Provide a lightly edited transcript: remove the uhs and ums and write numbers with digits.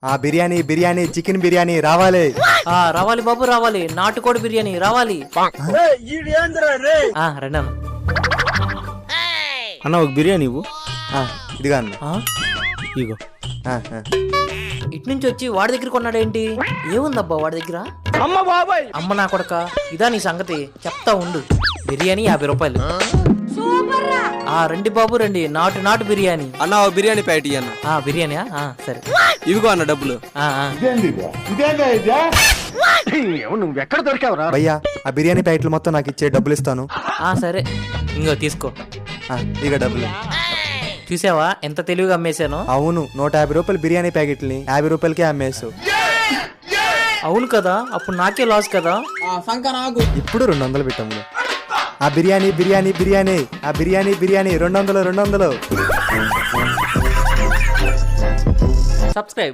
ఆ బిర్యానీ బిర్యానీ చికెన్ బిర్యానీ రావాలి. రావాలి బాబు రావాలి. నాటుకోడి బిర్యానీ రావాలి. రండి అన్న ఒక బిర్యానీ ఇవ్వు. ఇదిగా అన్న. ఇగో. ఇటు నుంచి వచ్చి వాడి దగ్గర కొన్నాడేంటి? ఏముందబ్బా వాడి దగ్గర? అమ్మ బాబాయ్, అమ్మ నా కొడక, ఇదా నీ సంగతి? చెప్తా ఉండు. బిర్యానీ 50 రూపాయలు. రండి బాబు రండి. నాటు బిర్యానీ. అన్న ఒక బిర్యానీ ప్యాకెట్ అన్న. బిర్యానీ సరే ఇవిగో అన్న డబ్బులు. నువ్వు ఎక్కడ దొరికావురా? భయ్యా ఆ బిర్యానీ ప్యాకెట్లు మొత్తం నాకు ఇచ్చే, డబ్బులు ఇస్తాను. సరే ఇంకో తీసుకో. ఇక డబ్బులు. చూసావా ఎంత తెలివిగా అమ్మేశాను? అవును, 150 రూపాయలు బిర్యానీ ప్యాకెట్ని 50 రూపాయలకే అమ్మేసు. అవును కదా, అప్పుడు నాకే లాస్ కదా. ఇప్పుడు 200 పెట్టాము. ఆ బిర్యానీ బిర్యానీ బిర్యానీ ఆ బిర్యానీ బిర్యానీ 200. సబ్స్క్రైబ్.